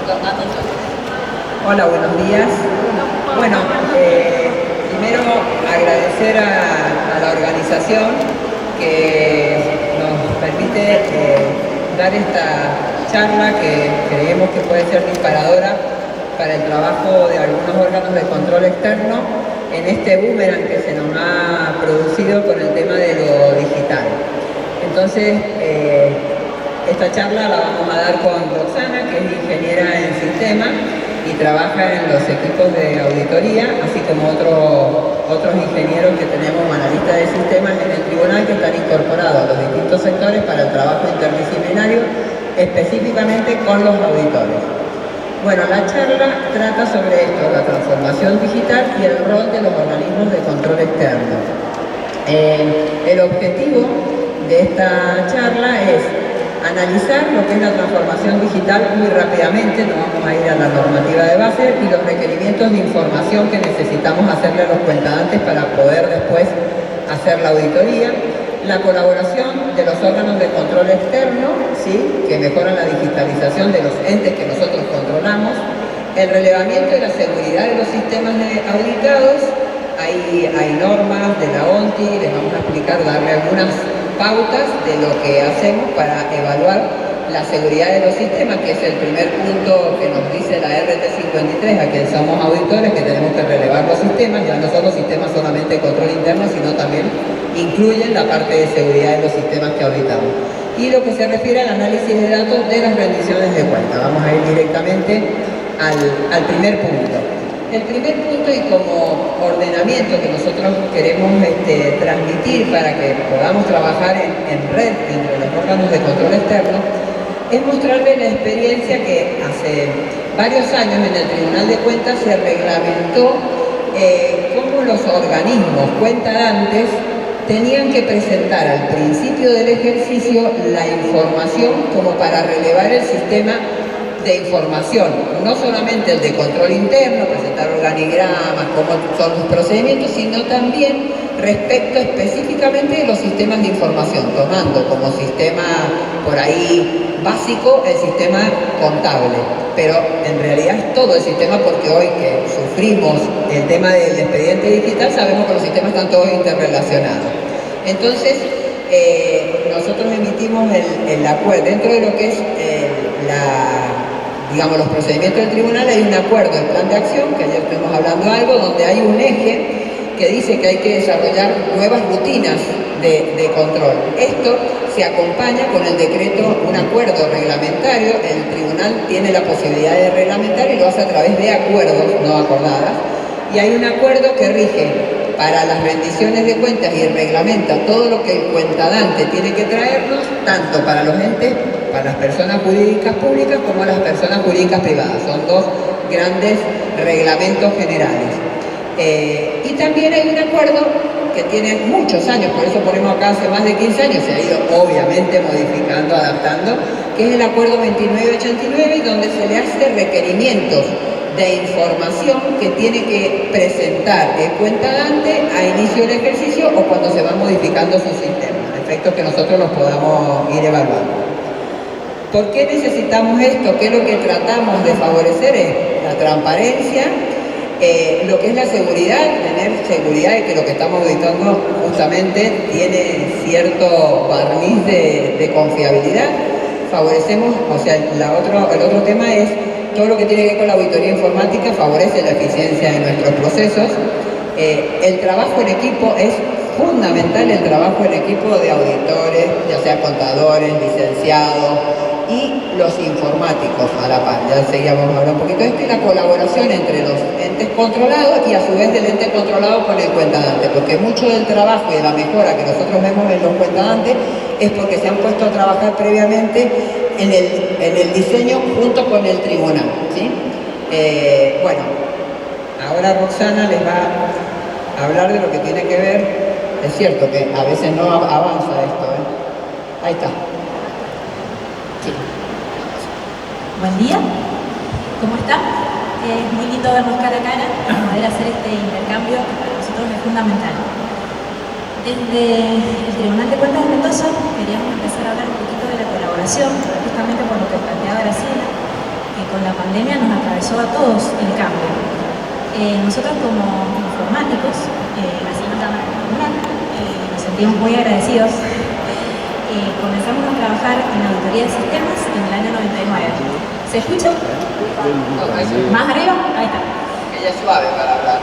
Hola, buenos días. Bueno, primero agradecer a la organización que nos permite dar esta charla que creemos que puede ser disparadora para el trabajo de algunos órganos de control externo en este boomerang que se nos ha producido con el tema de lo digital. Entonces, esta charla la vamos a dar con Roxana, que es ingeniera en sistemas y trabaja en los equipos de auditoría, así como otros ingenieros que tenemos, analistas de sistemas en el tribunal, que están incorporados a los distintos sectores para el trabajo interdisciplinario, específicamente con los auditores. Bueno, la charla trata sobre esto, la transformación digital y el rol de los organismos de control externo. El objetivo de esta charla es analizar lo que es la transformación digital muy rápidamente, no vamos a ir a la normativa de base, y los requerimientos de información que necesitamos hacerle a los cuentadantes para poder después hacer la auditoría, la colaboración de los órganos de control externo, ¿sí?, que mejoran la digitalización de los entes que nosotros controlamos, el relevamiento y la seguridad de los sistemas auditados. Hay normas de la ONTI, les vamos a explicar, darle algunas pautas de lo que hacemos para evaluar la seguridad de los sistemas, que es el primer punto que nos dice la RT53, a quien somos auditores, que tenemos que relevar los sistemas. Ya no son los sistemas solamente de control interno, sino también incluyen la parte de seguridad de los sistemas que auditamos. Y lo que se refiere al análisis de datos de las rendiciones de cuentas. Vamos a ir directamente al primer punto. El primer punto, y como ordenamiento que nosotros queremos transmitir para que podamos trabajar en red entre los órganos de control externo, es mostrarles la experiencia que hace varios años en el Tribunal de Cuentas se reglamentó cómo los organismos cuentadantes tenían que presentar al principio del ejercicio la información como para relevar el sistema de información, no solamente el de control interno, presentar organigramas, cómo son los procedimientos, sino también respecto específicamente de los sistemas de información, tomando como sistema por ahí básico el sistema contable, pero en realidad es todo el sistema, porque hoy que sufrimos el tema del expediente digital sabemos que los sistemas están todos interrelacionados. Entonces, nosotros emitimos el acuerdo, dentro de lo que es los procedimientos del tribunal, hay un acuerdo, el plan de acción, que ayer estuvimos hablando algo, donde hay un eje que dice que hay que desarrollar nuevas rutinas de control. Esto se acompaña con el decreto, un acuerdo reglamentario. El tribunal tiene la posibilidad de reglamentar y lo hace a través de acuerdos, no acordadas, y hay un acuerdo que rige para las rendiciones de cuentas y reglamenta todo lo que el cuentadante tiene que traernos, tanto para los entes, para las personas jurídicas públicas, como las personas jurídicas privadas. Son dos grandes reglamentos generales. Y también hay un acuerdo que tiene muchos años, por eso ponemos acá hace más de 15 años, se ha ido obviamente modificando, adaptando, que es el acuerdo 2989, donde se le hace requerimientos de información que tiene que presentar el cuentadante a inicio del ejercicio o cuando se va modificando su sistema, a efectos que nosotros los podamos ir evaluando. ¿Por qué necesitamos esto? ¿Qué es lo que tratamos de favorecer? Es la transparencia, lo que es la seguridad, tener seguridad de que lo que estamos auditando justamente tiene cierto barniz de confiabilidad. Favorecemos, o sea, el otro tema es todo lo que tiene que ver con la auditoría informática, favorece la eficiencia de nuestros procesos. El trabajo en equipo es fundamental, el trabajo en equipo de auditores, ya sea contadores, licenciados y los informáticos a la par. Ya seguíamos hablando un poquito de esto, y la colaboración entre los entes controlados y a su vez del ente controlado con el cuentadante, porque mucho del trabajo y de la mejora que nosotros vemos en los cuentadantes es porque se han puesto a trabajar previamente en el diseño junto con el tribunal, ¿sí? Bueno, ahora Roxana les va a hablar de lo que tiene que ver. Es cierto que a veces no avanza esto, ¿eh? Ahí está. Sí. Buen día, ¿cómo están? Es muy lindo vernos cara a cara, poder hacer este intercambio que para nosotros es fundamental. Desde el Tribunal de Cuentas de Mendoza queríamos empezar a hablar un poquito de la colaboración, justamente por lo que planteaba Graciela, que con la pandemia nos atravesó a todos el cambio. Nosotros como informáticos, así nos llaman en el tribunal, nos sentimos muy agradecidos. Comenzamos a trabajar en auditoría de sistemas en el año 99. ¿Se escucha? ¿Más arriba? Ahí está. Ella es suave para hablar.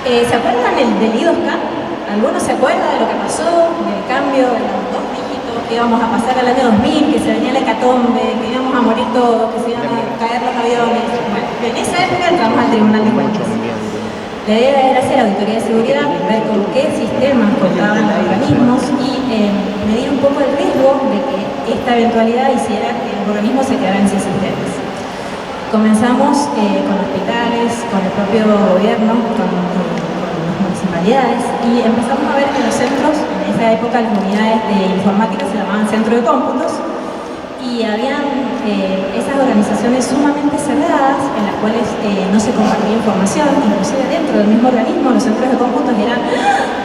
¿Se acuerdan del I2K? ¿Alguno se acuerda de lo que pasó, del cambio de los 2 dígitos, que íbamos a pasar al año 2000, que se venía la hecatombe, que íbamos a morir todos, que se iban a caer los aviones? Bueno, en esa época entramos al Tribunal de Cuentas. La idea era hacer auditoría de seguridad, ver con qué sistemas contaban los organismos y medir un poco el riesgo de que esta eventualidad hiciera que los organismos se quedaran sin sistemas. Comenzamos con hospitales, con el propio gobierno, con las municipalidades y empezamos a ver que los centros, en esa época las unidades de informática se llamaban centro de cómputos y habían esas organizaciones sumamente cerradas en las cuales no se compartía información, inclusive dentro del mismo organismo los centros de cómputos eran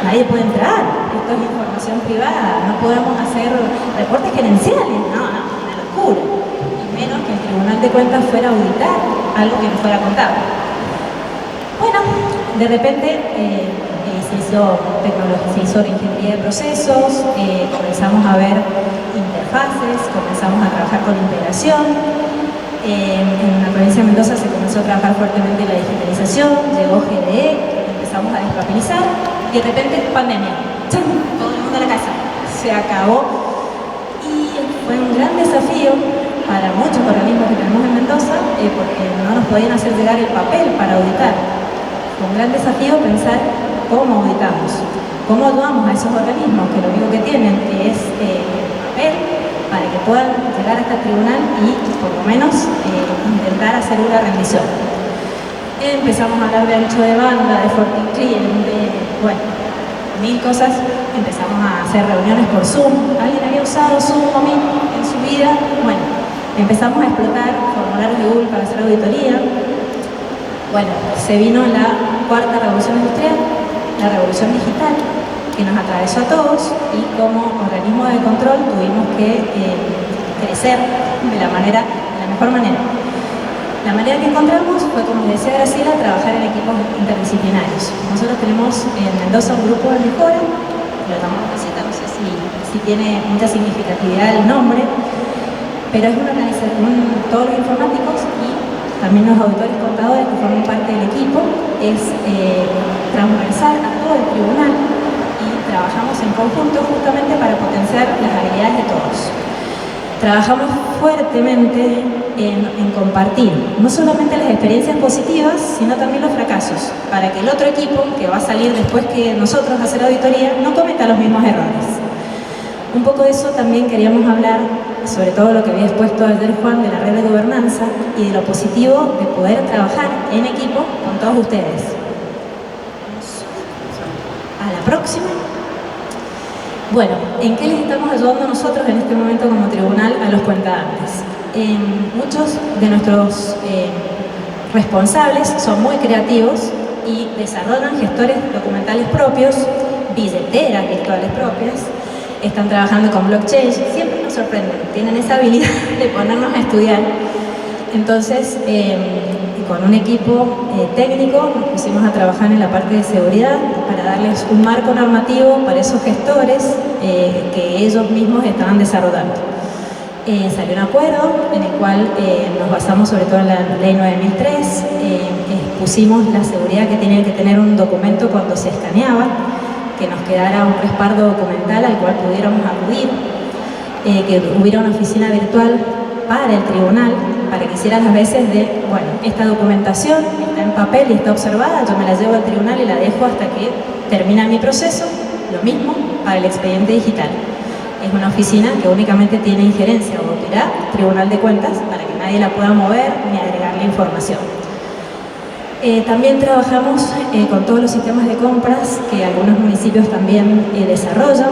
nadie puede entrar, esto es información privada, no podemos hacer reportes gerenciales, no, una locura. Menos que el Tribunal de Cuentas fuera a auditar algo que no fuera contable. Bueno, de repente se hizo tecnología, se hizo ingeniería de procesos, comenzamos a ver interfaces, comenzamos a trabajar con integración. En la provincia de Mendoza se comenzó a trabajar fuertemente la digitalización, llegó GDE, empezamos a despapelizar y de repente pandemia. ¡Chum! Todo el mundo a la casa. Se acabó y fue un gran desafío para muchos organismos que tenemos en Mendoza, porque no nos podían hacer llegar el papel para auditar. Fue un gran desafío pensar cómo auditamos, cómo ayudamos a esos organismos que lo único que tienen es el papel para que puedan llegar hasta el tribunal y por lo menos intentar hacer una rendición. Empezamos a hablar de ancho de banda, de forking client, de, bueno, 1000 cosas. Empezamos a hacer reuniones por Zoom. ¿Alguien había usado Zoom o Meet en su vida? Bueno, empezamos a explotar formularios de Google para hacer auditoría. Bueno, se vino la 4ª revolución industrial, la revolución digital, que nos atravesó a todos y como organismo de control tuvimos que crecer de la mejor manera. La manera que encontramos fue, como decía Graciela, trabajar en equipos interdisciplinarios. Nosotros tenemos en Mendoza un grupo de mejora, lo llamamos Casita, no sé si tiene mucha significatividad el nombre, pero es una organización, todos los informáticos y también los auditores contadores que forman parte del equipo, es transversal a todo el tribunal y trabajamos en conjunto justamente para potenciar las habilidades de todos. Trabajamos fuertemente en compartir no solamente las experiencias positivas, sino también los fracasos, para que el otro equipo que va a salir después que nosotros a hacer auditoría no cometa los mismos errores. Un poco de eso también queríamos hablar, sobre todo lo que había expuesto ayer Juan de la red de gobernanza y de lo positivo de poder trabajar en equipo con todos ustedes. A la próxima. Bueno, ¿en qué les estamos ayudando nosotros en este momento como tribunal a los cuentadantes? Muchos de nuestros responsables son muy creativos y desarrollan gestores documentales propios, billeteras virtuales propias, están trabajando con blockchain, siempre nos sorprenden, tienen esa habilidad de ponernos a estudiar. Entonces, con un equipo técnico nos pusimos a trabajar en la parte de seguridad para darles un marco normativo para esos gestores que ellos mismos estaban desarrollando. Salió un acuerdo en el cual nos basamos sobre todo en la ley 9003, pusimos la seguridad que tenía que tener un documento cuando se escaneaba, que nos quedara un respaldo documental al cual pudiéramos acudir, que hubiera una oficina virtual para el tribunal, para que hiciera las veces de, bueno, esta documentación está en papel y está observada, yo me la llevo al tribunal y la dejo hasta que termina mi proceso, lo mismo para el expediente digital. Es una oficina que únicamente tiene injerencia o autoridad, Tribunal de Cuentas, para que nadie la pueda mover ni agregarle información. También trabajamos con todos los sistemas de compras que algunos municipios también desarrollan.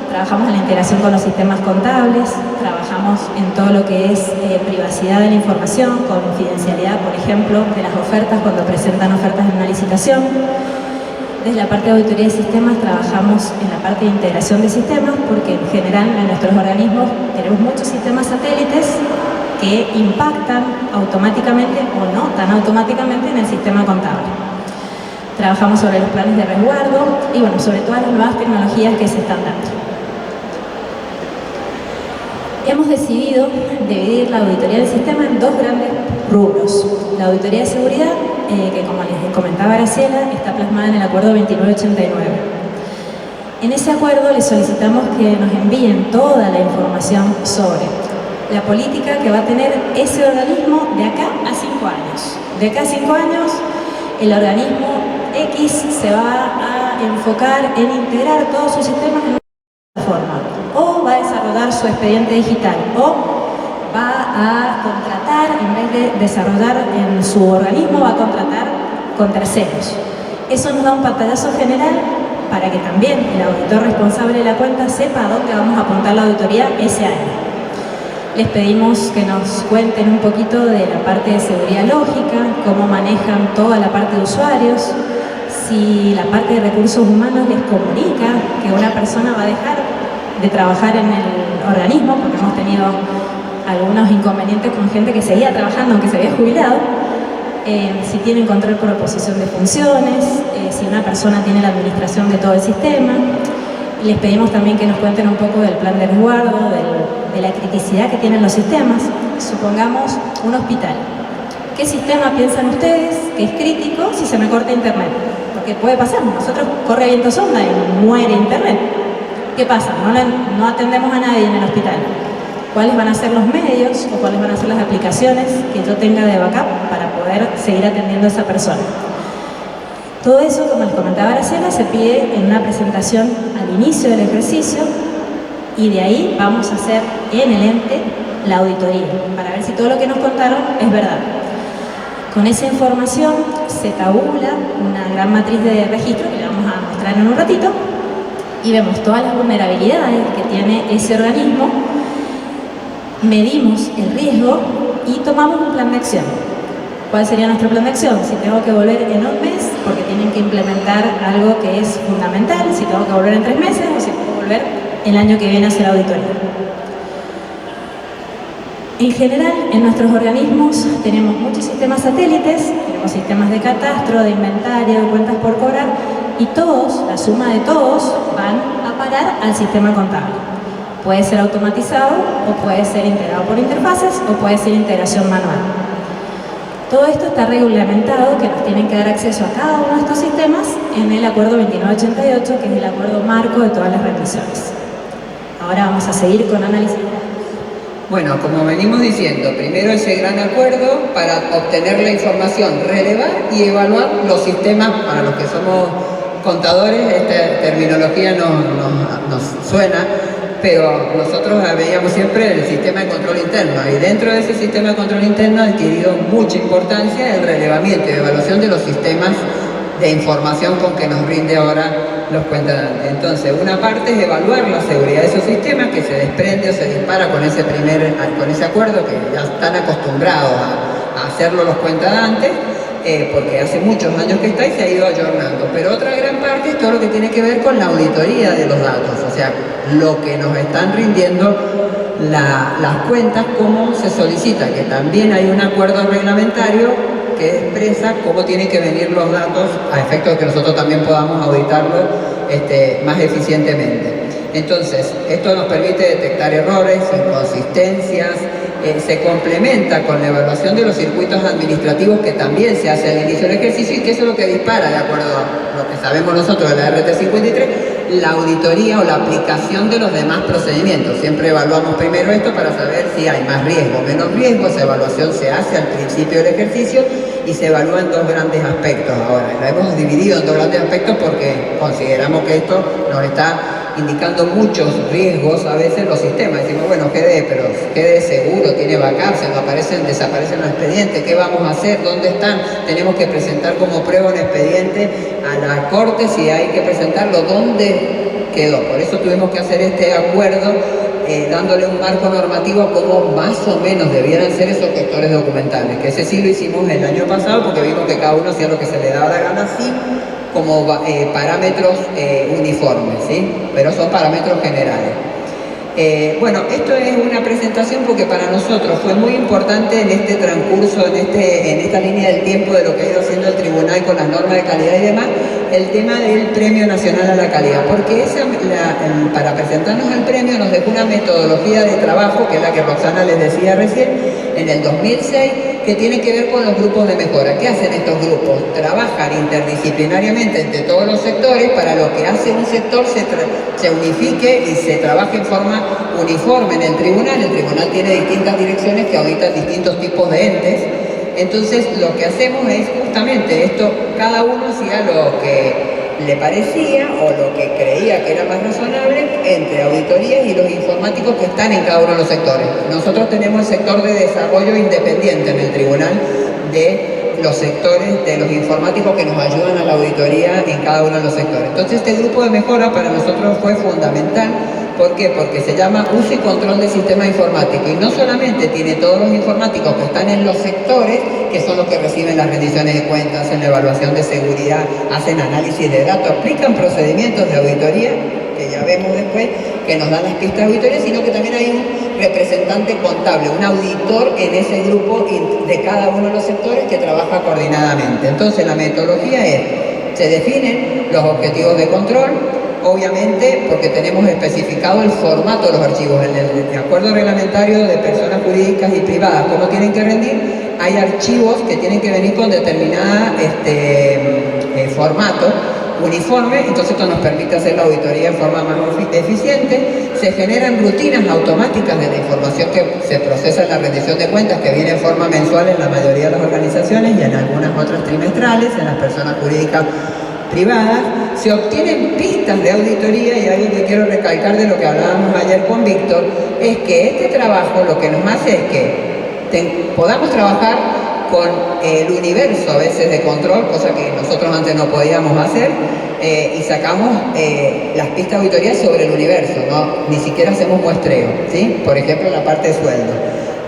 Trabajamos en la integración con los sistemas contables, trabajamos en todo lo que es privacidad de la información, confidencialidad, por ejemplo, de las ofertas cuando presentan ofertas en una licitación. Desde la parte de auditoría de sistemas trabajamos en la parte de integración de sistemas porque en general en nuestros organismos tenemos muchos sistemas satélites que que impactan automáticamente o no tan automáticamente en el sistema contable. Trabajamos sobre los planes de resguardo y bueno, sobre todas las nuevas tecnologías que se están dando. Hemos decidido dividir la auditoría del sistema en dos grandes rubros. La auditoría de seguridad, que como les comentaba Graciela, está plasmada en el acuerdo 2989. En ese acuerdo les solicitamos que nos envíen toda la información sobre la política que va a tener ese organismo de acá a 5 años. De acá a 5 años, el organismo X se va a enfocar en integrar todos sus sistemas en una plataforma, o va a desarrollar su expediente digital, o va a contratar, en vez de desarrollar en su organismo, va a contratar con terceros. Eso nos da un pantallazo general para que también el auditor responsable de la cuenta sepa a dónde vamos a apuntar la auditoría ese año. Les pedimos que nos cuenten un poquito de la parte de seguridad lógica, cómo manejan toda la parte de usuarios, si la parte de recursos humanos les comunica que una persona va a dejar de trabajar en el organismo, porque hemos tenido algunos inconvenientes con gente que seguía trabajando aunque se había jubilado, si tienen control por oposición de funciones, si una persona tiene la administración de todo el sistema. Les pedimos también que nos cuenten un poco del plan de resguardo, de la criticidad que tienen los sistemas. Supongamos un hospital. ¿Qué sistema piensan ustedes que es crítico si se me corta internet? Porque puede pasar, nosotros corre viento sonda y muere internet. ¿Qué pasa? No atendemos a nadie en el hospital. ¿Cuáles van a ser los medios o cuáles van a ser las aplicaciones que yo tenga de backup para poder seguir atendiendo a esa persona? Todo eso, como les comentaba Graciela, se pide en una presentación al inicio del ejercicio y de ahí vamos a hacer en el ente la auditoría para ver si todo lo que nos contaron es verdad. Con esa información se tabula una gran matriz de registro que le vamos a mostrar en un ratito y vemos todas las vulnerabilidades que tiene ese organismo, medimos el riesgo y tomamos un plan de acción. ¿Cuál sería nuestro plan de acción? Si tengo que volver en un mes, porque tienen que implementar algo que es fundamental, si tengo que volver en 3 meses o si puedo volver el año que viene a hacer auditoría. En general, en nuestros organismos tenemos muchos sistemas satélites, tenemos sistemas de catastro, de inventario, de cuentas por cobrar, y todos, la suma de todos, van a parar al sistema contable. Puede ser automatizado o puede ser integrado por interfaces o puede ser integración manual. Todo esto está reglamentado, que nos tienen que dar acceso a cada uno de estos sistemas en el acuerdo 2988, que es el acuerdo marco de todas las rendiciones. Ahora vamos a seguir con análisis. Bueno, como venimos diciendo, primero ese gran acuerdo para obtener la información, relevar y evaluar los sistemas. Para los que somos contadores, esta terminología nos suena, pero nosotros veíamos siempre el sistema de control interno, y dentro de ese sistema de control interno ha adquirido mucha importancia el relevamiento y evaluación de los sistemas de información con que nos rinde ahora los cuentadantes. Entonces, una parte es evaluar la seguridad de esos sistemas, que se desprende o se dispara con ese acuerdo que ya están acostumbrados a hacerlo los cuentadantes, porque hace muchos años que está y se ha ido ayornando. Pero otra gran parte es todo lo que tiene que ver con la auditoría de los datos, o sea, lo que nos están rindiendo las cuentas, cómo se solicita, que también hay un acuerdo reglamentario que expresa cómo tienen que venir los datos a efecto de que nosotros también podamos auditarlo más eficientemente. Entonces, esto nos permite detectar errores, inconsistencias, se complementa con la evaluación de los circuitos administrativos que también se hace al inicio del ejercicio, y que eso es lo que dispara, de acuerdo a lo que sabemos nosotros de la RT53, la auditoría o la aplicación de los demás procedimientos. Siempre evaluamos primero esto para saber si hay más riesgo o menos riesgo. Esa evaluación se hace al principio del ejercicio y se evalúa en 2 grandes aspectos. Ahora, la hemos dividido en 2 grandes aspectos porque consideramos que esto nos está indicando muchos riesgos a veces los sistemas. Decimos, bueno, quede seguro, tiene backup, desaparecen los expedientes, ¿qué vamos a hacer? ¿Dónde están? Tenemos que presentar como prueba un expediente a la corte, si hay que presentarlo, ¿dónde quedó? Por eso tuvimos que hacer este acuerdo, dándole un marco normativo a cómo más o menos debieran ser esos gestores documentales, que ese sí lo hicimos el año pasado porque vimos que cada uno hacía lo que se le daba la gana, sí, como parámetros uniformes, ¿sí? Pero son parámetros generales. Bueno, esto es una presentación porque para nosotros fue muy importante en este transcurso, en esta línea del tiempo de lo que ha ido haciendo el tribunal con las normas de calidad y demás, el tema del Premio Nacional a la Calidad, porque para presentarnos al premio nos dejó una metodología de trabajo, que es la que Roxana les decía recién, en el 2006, que tiene que ver con los grupos de mejora. ¿Qué hacen estos grupos? Trabajan interdisciplinariamente entre todos los sectores para lo que hace un sector se unifique y se trabaje en forma uniforme en el tribunal. El tribunal tiene distintas direcciones que auditan distintos tipos de entes. Entonces lo que hacemos es justamente esto, cada uno hacía lo que le parecía o lo que creía que era más razonable entre auditorías y los informáticos que están en cada uno de los sectores. Nosotros tenemos el sector de desarrollo independiente en el tribunal de los sectores de los informáticos que nos ayudan a la auditoría en cada uno de los sectores. Entonces este grupo de mejora para nosotros fue fundamental. ¿Por qué? Porque se llama uso y control del sistema informático y no solamente tiene todos los informáticos que están en los sectores, que son los que reciben las rendiciones de cuentas, hacen la evaluación de seguridad, hacen análisis de datos, aplican procedimientos de auditoría, que ya vemos después, que nos dan las pistas de auditoría, sino que también hay un representante contable, un auditor en ese grupo de cada uno de los sectores que trabaja coordinadamente. Entonces la metodología es, se definen los objetivos de control, obviamente porque tenemos especificado el formato de los archivos. En el acuerdo reglamentario de personas jurídicas y privadas, ¿cómo tienen que rendir? Hay archivos que tienen que venir con determinada formato uniforme, entonces esto nos permite hacer la auditoría en forma más eficiente. Se generan rutinas automáticas de la información que se procesa en la rendición de cuentas, que viene en forma mensual en la mayoría de las organizaciones y en algunas otras trimestrales, en las personas jurídicas privadas. Se obtienen pistas de auditoría y algo que quiero recalcar de lo que hablábamos ayer con Víctor, es que este trabajo lo que nos hace es que podamos trabajar con el universo a veces de control, cosa que nosotros antes no podíamos hacer, y sacamos las pistas de auditoría sobre el universo, ¿no? Ni siquiera hacemos muestreo, ¿sí? Por ejemplo, la parte de sueldo.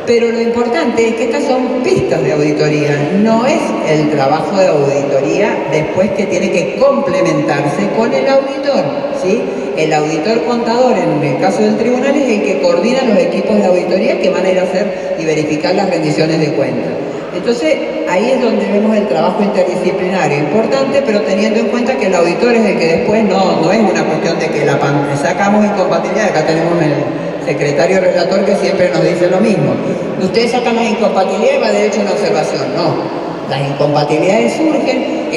Pero lo importante es que estas son pistas de auditoría, no es el trabajo de auditoría después que tiene que complementarse con el auditor, ¿sí? El auditor contador, en el caso del tribunal, es el que coordina los equipos de auditoría que van a ir a hacer y verificar las rendiciones de cuentas. Entonces, ahí es donde vemos el trabajo interdisciplinario, importante, pero teniendo en cuenta que el auditor es el que después no es una cuestión de que sacamos incompatibilidad. Acá tenemos el secretario relator que siempre nos dice lo mismo. Ustedes sacan las incompatibilidades y va derecho a una observación. No, las incompatibilidades surgen,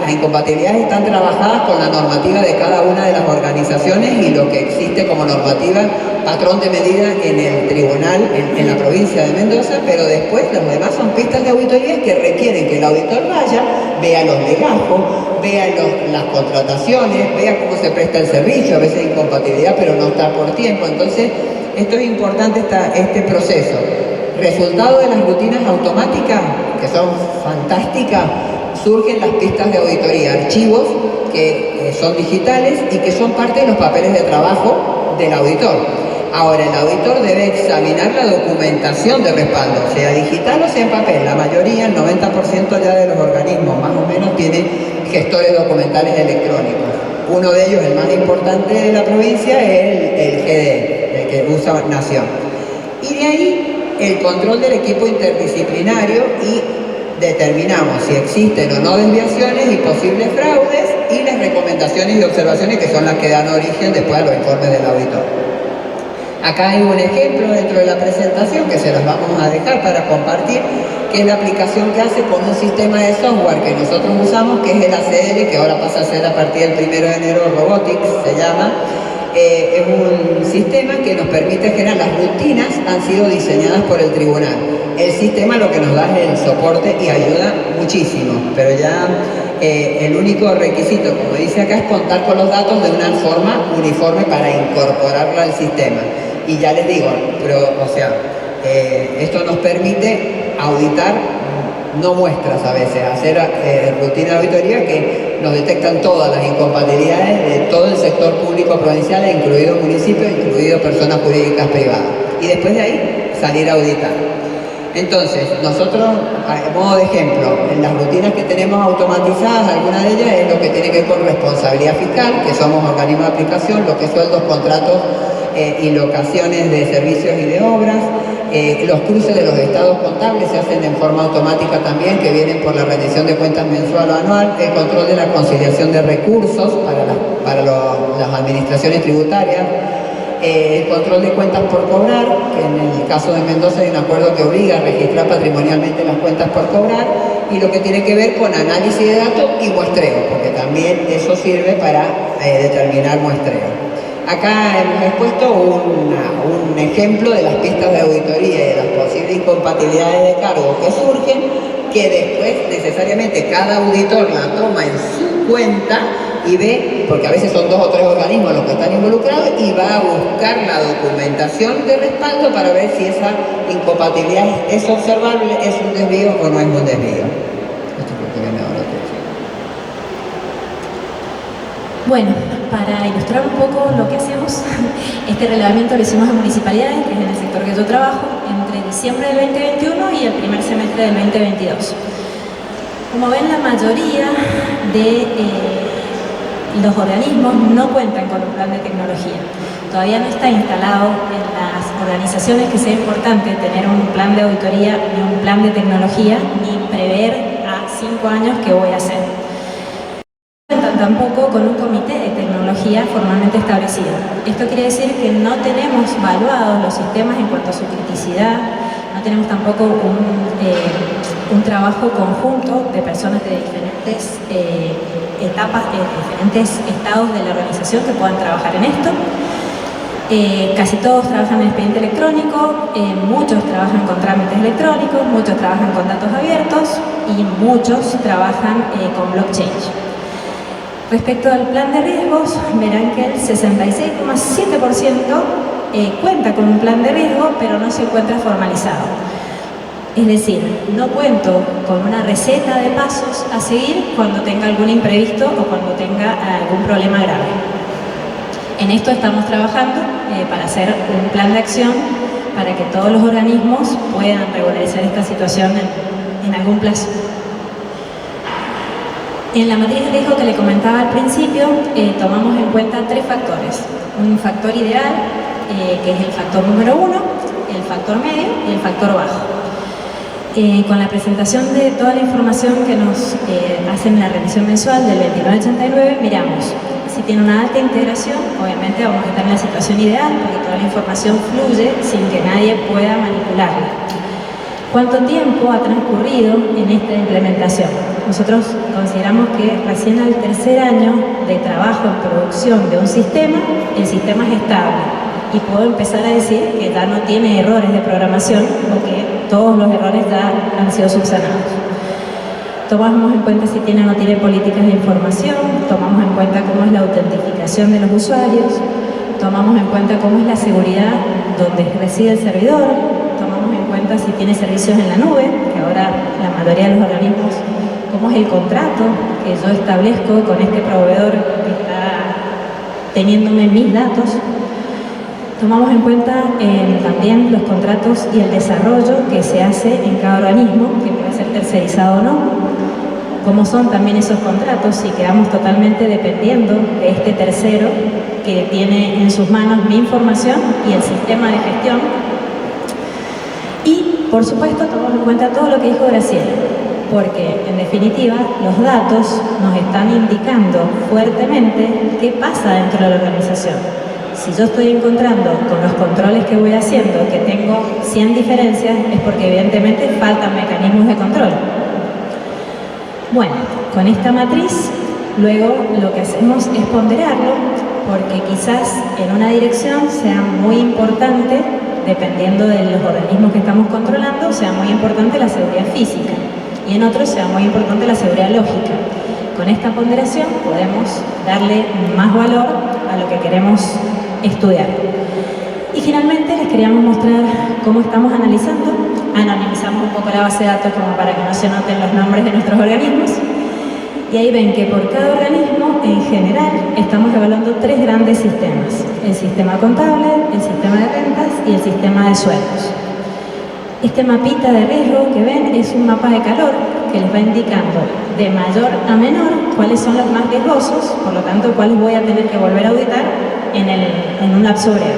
las incompatibilidades están trabajadas con la normativa de cada una de las organizaciones y lo que existe como normativa, patrón de medida en el tribunal, en la provincia de Mendoza, pero después los demás son pistas de auditorías que requieren que el auditor vaya, vea los legajos, vea las contrataciones, vea cómo se presta el servicio, a veces hay incompatibilidad pero no está por tiempo. Entonces, esto es importante, este proceso. Resultado de las rutinas automáticas, que son fantásticas, surgen las pistas de auditoría, archivos que son digitales y que son parte de los papeles de trabajo del auditor. Ahora, el auditor debe examinar la documentación de respaldo, sea digital o sea en papel. La mayoría, el 90% ya de los organismos, más o menos, tienen gestores documentales electrónicos. Uno de ellos, el más importante de la provincia, es el GDE, el que usa Nación. Y de ahí, el control del equipo interdisciplinario y determinamos si existen o no desviaciones y posibles fraudes y las recomendaciones y observaciones que son las que dan origen después a los informes del auditor. Acá hay un ejemplo dentro de la presentación que se los vamos a dejar para compartir, que es la aplicación que hace con un sistema de software que nosotros usamos, que es el ACL, que ahora pasa a ser a partir del 1 de enero Robotics, se llama. Es un sistema que nos permite generar, las rutinas han sido diseñadas por el tribunal. El sistema lo que nos da es el soporte y ayuda muchísimo, pero ya el único requisito, como dice acá, es contar con los datos de una forma uniforme para incorporarla al sistema. Y ya les digo, esto nos permite auditar, no muestras a veces, hacer rutina de auditoría que nos detectan todas las incompatibilidades de todo el sector público provincial, incluidos municipios, incluidos personas jurídicas privadas. Y después de ahí, salir a auditar. Entonces, nosotros, a modo de ejemplo, en las rutinas que tenemos automatizadas, alguna de ellas es lo que tiene que ver con responsabilidad fiscal, que somos organismo de aplicación, lo que es sueldos, contratos y locaciones de servicios y de obras. Los cruces de los estados contables se hacen en forma automática también, que vienen por la rendición de cuentas mensual o anual. El control de la conciliación de recursos para las administraciones tributarias. El control de cuentas por cobrar, que en el caso de Mendoza hay un acuerdo que obliga a registrar patrimonialmente las cuentas por cobrar, y lo que tiene que ver con análisis de datos y muestreo, porque también eso sirve para determinar muestreo. Acá hemos expuesto un ejemplo de las pistas de auditoría y de las posibles incompatibilidades de cargo que surgen, que después necesariamente cada auditor la toma en su cuenta y ve, porque a veces son 2 o 3 organismos los que están involucrados, y va a buscar la documentación de respaldo para ver si esa incompatibilidad es observable, es un desvío o no es un desvío. Bueno, para ilustrar un poco lo que hacemos, este relevamiento lo hicimos en municipalidades, que es en el sector que yo trabajo, entre diciembre del 2021 y el primer semestre del 2022. Como ven, la mayoría de los organismos no cuentan con un plan de tecnología. Todavía no está instalado en las organizaciones que sea importante tener un plan de auditoría, ni un plan de tecnología, ni prever a 5 años qué voy a hacer. Tampoco con un comité de tecnología formalmente establecido. Esto quiere decir que no tenemos evaluados los sistemas en cuanto a su criticidad, no tenemos tampoco un trabajo conjunto de personas de diferentes etapas, de diferentes estados de la organización que puedan trabajar en esto. Casi todos trabajan en expediente electrónico, muchos trabajan con trámites electrónicos, muchos trabajan con datos abiertos y muchos trabajan con blockchain. Respecto al plan de riesgos, verán que el 66,7% cuenta con un plan de riesgo, pero no se encuentra formalizado. Es decir, no cuento con una receta de pasos a seguir cuando tenga algún imprevisto o cuando tenga algún problema grave. En esto estamos trabajando para hacer un plan de acción para que todos los organismos puedan regularizar esta situación en algún plazo. En la matriz de riesgo que le comentaba al principio, tomamos en cuenta 3 factores. Un factor ideal, que es el factor número 1, el factor medio y el factor bajo. Con la presentación de toda la información que nos hacen en la revisión mensual del 2989, miramos si tiene una alta integración. Obviamente vamos a estar en la situación ideal, porque toda la información fluye sin que nadie pueda manipularla. ¿Cuánto tiempo ha transcurrido en esta implementación? Nosotros consideramos que recién al 3er año de trabajo en producción de un sistema, el sistema es estable y puedo empezar a decir que ya no tiene errores de programación o que todos los errores ya han sido subsanados. Tomamos en cuenta si tiene o no tiene políticas de información, tomamos en cuenta cómo es la autentificación de los usuarios, tomamos en cuenta cómo es la seguridad donde reside el servidor, tomamos en cuenta si tiene servicios en la nube, que ahora la mayoría de los organismos, cómo es el contrato que yo establezco con este proveedor que está teniéndome mis datos. Tomamos en cuenta también los contratos y el desarrollo que se hace en cada organismo, que puede ser tercerizado o no. Cómo son también esos contratos, si quedamos totalmente dependiendo de este tercero que tiene en sus manos mi información y el sistema de gestión. Y, por supuesto, tomamos en cuenta todo lo que dijo Graciela, porque, en definitiva, los datos nos están indicando fuertemente qué pasa dentro de la organización. Si yo estoy encontrando con los controles que voy haciendo que tengo 100 diferencias, es porque evidentemente faltan mecanismos de control. Bueno, con esta matriz, luego lo que hacemos es ponderarlo, porque quizás en una dirección sea muy importante, dependiendo de los organismos que estamos controlando, sea muy importante la seguridad física, y en otros sea muy importante la seguridad lógica. Con esta ponderación podemos darle más valor a lo que queremos estudiar. Y finalmente les queríamos mostrar cómo estamos analizando. Anonimizamos un poco la base de datos como para que no se noten los nombres de nuestros organismos. Y ahí ven que por cada organismo, en general, estamos evaluando 3 grandes sistemas. El sistema contable, el sistema de rentas y el sistema de sueldos. Este mapita de riesgo que ven es un mapa de calor que les va indicando de mayor a menor cuáles son los más riesgosos, por lo tanto cuáles voy a tener que volver a auditar en un lapso breve.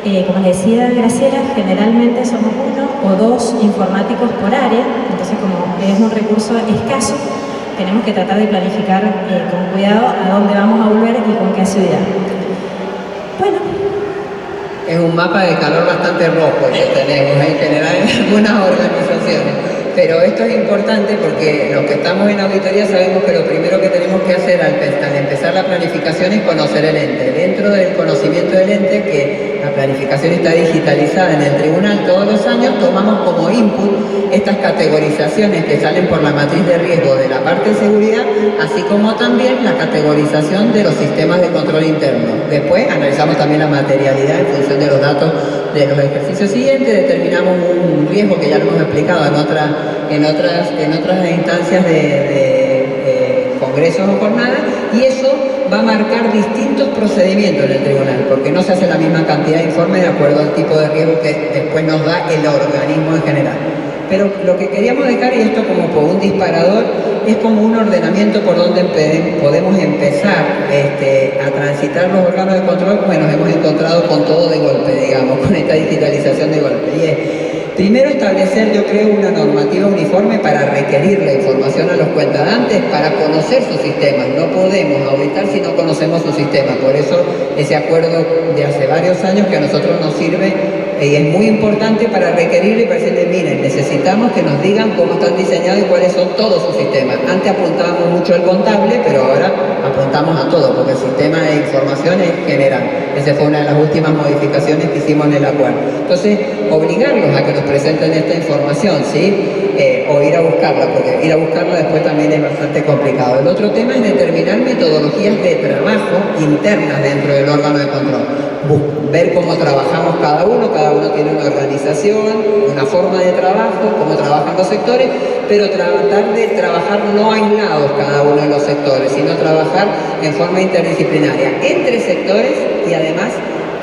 Como les decía Graciela, generalmente somos uno o dos informáticos por área, entonces como es un recurso escaso, tenemos que tratar de planificar con cuidado a dónde vamos a volver y con qué ciudad. Bueno. Es un mapa de calor bastante rojo que tenemos en general en algunas organizaciones. Pero esto es importante porque los que estamos en auditoría sabemos que lo primero que tenemos que hacer al empezar la planificación es conocer el ente. Dentro del conocimiento del ente, que la planificación está digitalizada en el tribunal todos los años, tomamos como input estas categorizaciones que salen por la matriz de riesgo de la parte de seguridad, así como también la categorización de los sistemas de control interno. Después analizamos también la materialidad en función de los datos de los ejercicios siguientes, determinamos un riesgo que ya lo hemos explicado en otras instancias de congresos o jornadas, y eso va a marcar distintos procedimientos en el tribunal, porque no se hace la misma cantidad de informes de acuerdo al tipo de riesgo que después nos da el organismo en general. Pero lo que queríamos dejar, y esto como por un disparador, es como un ordenamiento por donde podemos empezar a transitar los órganos de control, pues nos hemos encontrado con todo de golpe, digamos, con esta digitalización de golpe. Y es, primero, establecer, yo creo, una normativa uniforme para requerir la información a los cuentadantes, para conocer sus sistemas. No podemos auditar si no conocemos su sistema. Por eso ese acuerdo de hace varios años que a nosotros nos sirve y es muy importante para requerirle y para decirle, miren, necesitamos que nos digan cómo están diseñados y cuáles son todos sus sistemas. Antes apuntábamos mucho al contable, pero ahora apuntamos a todo, porque el sistema de información es general. Esa fue una de las últimas modificaciones que hicimos en el acuerdo. Entonces, obligarlos a que nos presenten esta información, ¿sí? O ir a buscarla, porque ir a buscarla después también es bastante complicado. El otro tema es determinar metodologías de trabajo internas dentro del órgano de control. Ver cómo trabajamos cada uno tiene una organización, una forma de trabajo, cómo trabajan los sectores, pero tratar de trabajar no aislados cada uno de los sectores, sino trabajar en forma interdisciplinaria entre sectores y además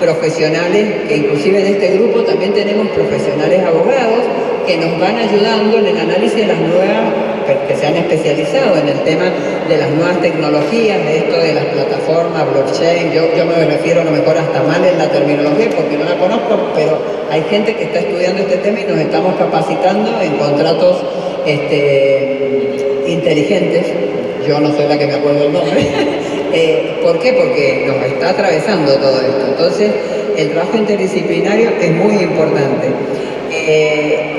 profesionales, que inclusive en este grupo también tenemos profesionales abogados que nos van ayudando en el análisis de las nuevas, que se han especializado en el tema de las nuevas tecnologías, de esto de las plataformas, blockchain. Yo me refiero a lo mejor hasta mal en la terminología porque no la conozco, pero hay gente que está estudiando este tema y nos estamos capacitando en contratos inteligentes. Yo no soy la que me acuerdo el nombre. ¿Por qué? Porque nos está atravesando todo esto. Entonces, el trabajo interdisciplinario es muy importante.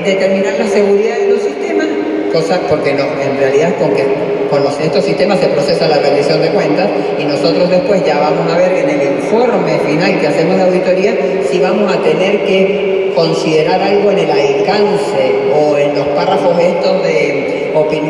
Determinar la seguridad de los sistemas, cosas porque en realidad con estos sistemas se procesa la rendición de cuentas y nosotros después ya vamos a ver en el informe final que hacemos de auditoría si vamos a tener que considerar algo en el alcance o en los párrafos estos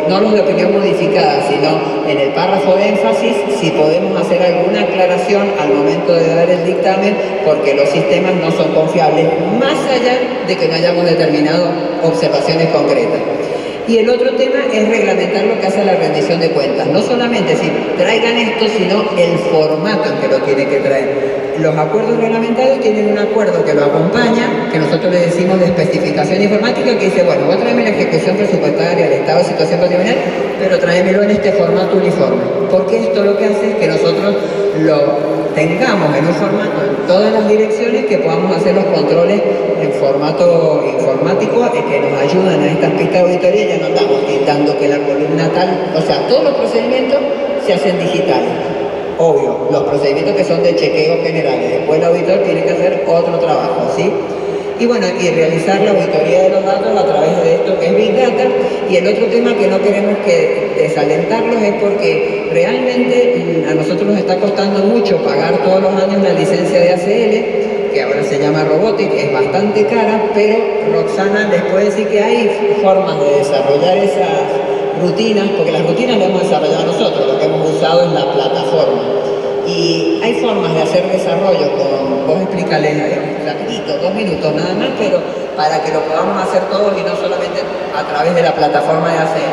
no los de opinión modificada, sino en el párrafo de énfasis, si podemos hacer alguna aclaración al momento de dar el dictamen, porque los sistemas no son confiables, más allá de que no hayamos determinado observaciones concretas. Y el otro tema es reglamentar lo que hace la rendición de cuentas. No solamente si traigan esto, sino el formato en que lo tienen que traer. Los acuerdos reglamentarios tienen un acuerdo que lo acompaña, que nosotros le decimos de especificación informática, que dice, bueno, vos tráeme la ejecución presupuestaria, el estado de situación patrimonial, pero tráemelo en este formato uniforme. Porque esto lo que hace es que nosotros lo tengamos en un formato en todas las direcciones, que podamos hacer los controles en formato informático que nos ayudan a estas pistas de auditoría. Ya no estamos dando que la columna tal, o sea, todos los procedimientos se hacen digitales. Obvio, los procedimientos que son de chequeo generales, después el auditor tiene que hacer otro trabajo, ¿sí? Y bueno, y realizar la auditoría de los datos a través de esto que es Big Data. Y el otro tema que no queremos que desalentarlos es porque realmente a nosotros nos está costando mucho pagar todos los años la licencia de ACL, que ahora se llama Robotic, es bastante cara, pero Roxana les puede decir que hay formas de desarrollar esas rutinas, porque las rutinas las hemos desarrollado nosotros, lo que hemos usado es la plataforma. Y hay formas de hacer desarrollo vos explícale rapidito, 2 minutos nada más, pero para que lo podamos hacer todos y no solamente a través de la plataforma de ACL.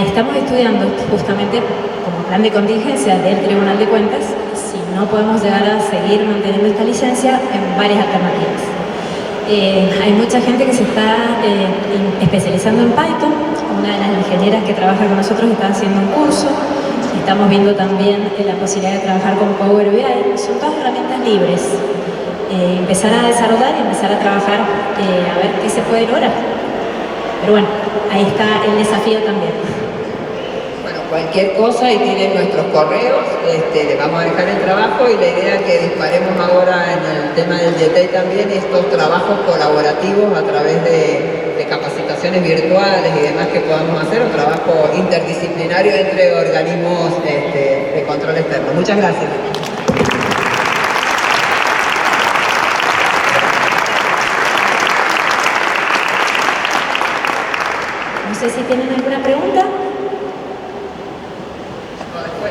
Estamos estudiando justamente como plan de contingencia del Tribunal de Cuentas si no podemos llegar a seguir manteniendo esta licencia en varias alternativas. Hay mucha gente que se está especializando en Python. Una de las ingenieras que trabaja con nosotros está haciendo un curso. Estamos viendo también la posibilidad de trabajar con Power BI. Son todas herramientas libres. empezar a desarrollar y empezar a trabajar a ver qué se puede lograr. Pero bueno, ahí está el desafío también. Bueno, cualquier cosa y tienen nuestros correos, le vamos a dejar el trabajo y la idea es que disparemos ahora en el tema del DT también estos trabajos colaborativos a través de capacitaciones virtuales y demás que podamos hacer, un trabajo interdisciplinario entre organismos de control externo. Muchas gracias. No sé si tienen alguna pregunta.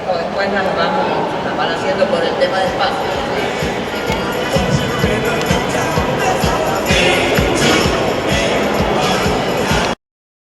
O después nos van haciendo por el tema de espacio.